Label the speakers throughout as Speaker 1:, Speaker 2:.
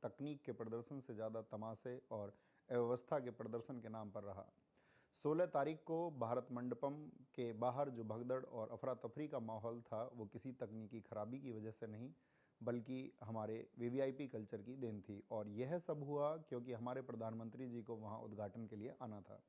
Speaker 1: तकनीक के प्रदर्शन से ज़्यादा तमाशे और अव्यवस्था के प्रदर्शन के नाम पर रहा। 16 तारीख को भारत मंडपम के बाहर जो भगदड़ और अफरा तफरी का माहौल था, वो किसी तकनीकी खराबी की वजह से नहीं, बल्कि हमारे वीवीआईपी कल्चर की देन थी। और यह सब हुआ क्योंकि हमारे प्रधानमंत्री जी को वहाँ उद्घाटन के लिए आना था।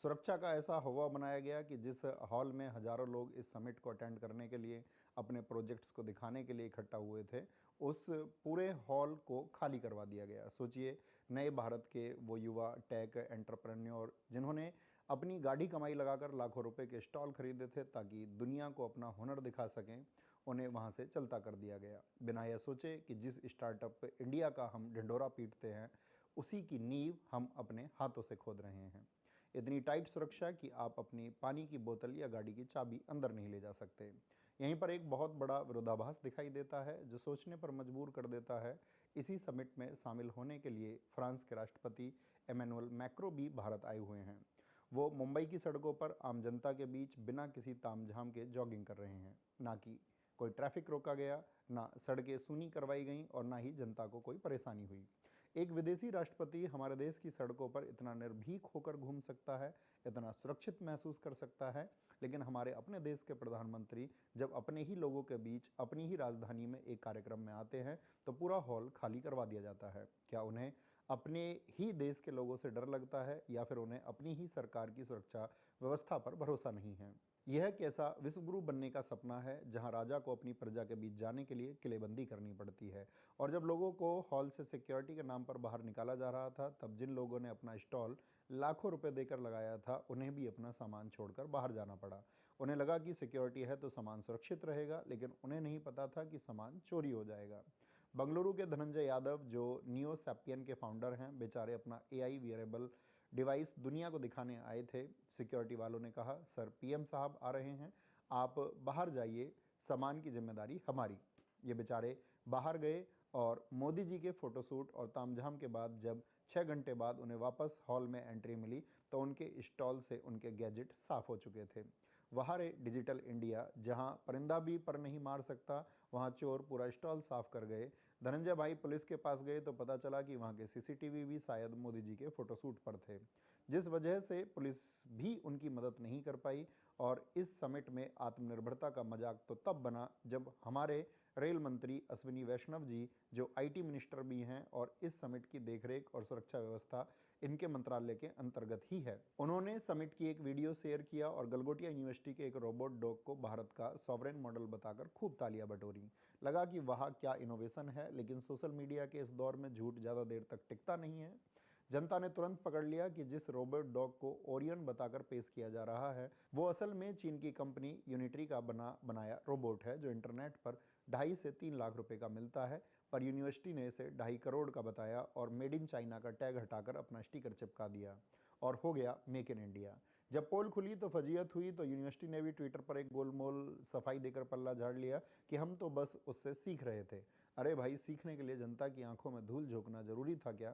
Speaker 1: सुरक्षा का ऐसा हवा बनाया गया कि जिस हॉल में हजारों लोग इस समिट को अटेंड करने के लिए, अपने प्रोजेक्ट्स को दिखाने के लिए इकट्ठा हुए थे, उस पूरे हॉल को खाली करवा दिया गया। सोचिए, नए भारत के वो युवा टेक एंटरप्रेन्योर जिन्होंने अपनी गाढ़ी कमाई लगाकर लाखों रुपए के स्टॉल खरीदे थे ताकि दुनिया को अपना हुनर दिखा सकें, उन्हें वहां से चलता कर दिया गया, बिना यह सोचे कि जिस स्टार्टअप इंडिया का हम ढिंढोरा पीटते हैं, उसी की नींव हम अपने हाथों से खोद रहे हैं। इतनी टाइट सुरक्षा कि आप अपनी पानी की बोतल या गाड़ी की चाबी अंदर नहीं ले जा सकते। यहीं पर एक बहुत बड़ा विरोधाभास दिखाई देता है जो सोचने पर मजबूर कर देता है। इसी समिट में शामिल होने के लिए फ्रांस के राष्ट्रपति एमेनुअल मैक्रो भी भारत आए हुए हैं। वो मुंबई की सड़कों पर आम जनता के बीच बिना किसी तामझाम के जॉगिंग कर रहे हैं। ना कि कोई ट्रैफिक रोका गया, ना सड़कें सूनी करवाई गईं और ना ही जनता को कोई परेशानी हुई। एक विदेशी राष्ट्रपति हमारे देश की सड़कों पर इतना निर्भीक होकर घूम सकता है, इतना सुरक्षित महसूस कर सकता है, लेकिन हमारे अपने देश के प्रधानमंत्री जब अपने ही लोगों के बीच अपनी ही राजधानी में एक कार्यक्रम में आते हैं तो पूरा हॉल खाली करवा दिया जाता है। क्या उन्हें अपने ही देश के लोगों से डर लगता है या फिर उन्हें अपनी ही सरकार की सुरक्षा व्यवस्था पर भरोसा नहीं है? यह कैसा विश्वगुरु बनने का सपना है जहां राजा को अपनी प्रजा के बीच जाने के लिए किलेबंदी करनी पड़ती है। और जब लोगों को हॉल से सिक्योरिटी के नाम पर बाहर निकाला जा रहा था, तब जिन लोगों ने अपना स्टॉल लाखों रुपए देकर लगाया था, उन्हें भी अपना सामान छोड़कर बाहर जाना पड़ा। उन्हें लगा कि सिक्योरिटी है तो सामान सुरक्षित रहेगा, लेकिन उन्हें नहीं पता था कि सामान चोरी हो जाएगा। बंगलुरु के धनंजय यादव जो नियो सैपियन के फाउंडर हैं, बेचारे अपना एआई वियरेबल डिवाइस दुनिया को दिखाने आए थे। सिक्योरिटी वालों ने कहा, सर पीएम साहब आ रहे हैं, आप बाहर जाइए, सामान की जिम्मेदारी हमारी। ये बेचारे बाहर गए और मोदी जी के फोटोशूट और तामझाम के बाद जब 6 घंटे बाद उन्हें वापस हॉल में एंट्री मिली तो उनके स्टॉल से उनके गैजेट साफ हो चुके थे। वहाँ रे डिजिटल इंडिया, जहाँ परिंदा भी पर नहीं मार सकता, वहाँ चोर पूरा स्टॉल साफ कर गए। धनंजय भाई पुलिस के पास गए तो पता चला कि वहाँ के सीसीटीवी भी शायद मोदी जी के फोटोशूट पर थे, जिस वजह से पुलिस भी उनकी मदद नहीं कर पाई। और इस समिट में आत्मनिर्भरता का मजाक तो तब बना जब हमारे रेल मंत्री अश्विनी वैष्णव जी, जो आईटी मिनिस्टर भी हैं और इस समिट की देखरेख और सुरक्षा व्यवस्था इनके मंत्रालय के अंतर्गत ही है, उन्होंने समिट की एक वीडियो शेयर किया और गलगोटिया यूनिवर्सिटी के एक रोबोट डॉग को भारत का सॉवरेन मॉडल बताकर खूब तालियां बटोरी। लगा कि वह क्या इनोवेशन है, लेकिन सोशल मीडिया के इस दौर में झूठ ज़्यादा देर तक टिकता नहीं है। जनता ने तुरंत पकड़ लिया कि जिस रोबोट डॉग को ओरियन बताकर पेश किया जा रहा है, वो असल में चीन की कंपनी यूनिट्री का बनाया रोबोट है, जो इंटरनेट पर 2.5 से 3 लाख रुपए का मिलता है। पर यूनिवर्सिटी ने इसे 2.5 करोड़ का बताया और मेड इन चाइना का टैग हटाकर अपना स्टिकर चिपका दिया और हो गया मेक इन इंडिया। जब पोल खुली तो फजीयत हुई, तो यूनिवर्सिटी ने भी ट्विटर पर एक गोलमोल सफाई देकर पल्ला झाड़ लिया कि हम तो बस उससे सीख रहे थे। अरे भाई, सीखने के लिए जनता की आंखों में धूल झोंकना जरूरी था क्या?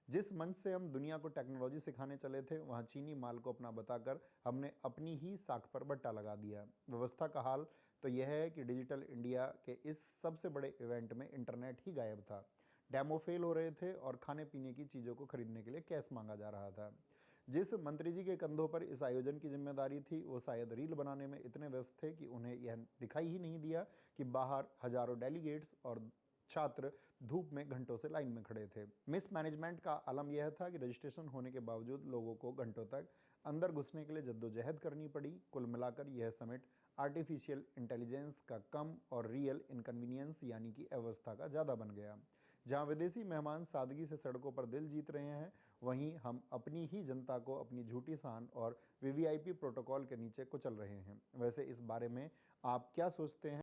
Speaker 1: जिस मंच से हम दुनिया को टेक्नोलॉजी सिखाने चले थे, वहाँ चीनी माल को अपना बताकर हमने अपनी ही साख पर बट्टा लगा दिया। व्यवस्था का हाल तो यह है कि डिजिटल इंडिया के इस सबसे बड़े इवेंट में इंटरनेट ही गायब था। डेमो फेल हो रहे थे और खाने पीने की चीज़ों को खरीदने के लिए कैश मांगा जा रहा था। जिस मंत्री जी के कंधों पर इस आयोजन की जिम्मेदारी थी, वो शायद रील बनाने में इतने व्यस्त थे कि उन्हें यह दिखाई ही नहीं दिया कि बाहर हजारों डेलीगेट्स और छात्र धूप में घंटों से लाइन में खड़े थे। मिस मैनेजमेंट का आलम यह था कि रजिस्ट्रेशन होने के बावजूद लोगों को घंटों तक अंदर घुसने के लिए जद्दोजहद करनी पड़ी। कुल मिलाकर यह समिट आर्टिफिशियल इंटेलिजेंस का कम और रियल इनकन्वीनियंस यानी कि अवस्था का ज़्यादा बन गया। जहां विदेशी मेहमान सादगी से सड़कों पर दिल जीत रहे हैं, वहीं हम अपनी ही जनता को अपनी झूठी शान और वीवीआईपी प्रोटोकॉल के नीचे कुचल रहे हैं। वैसे इस बारे में आप क्या सोचते हैं?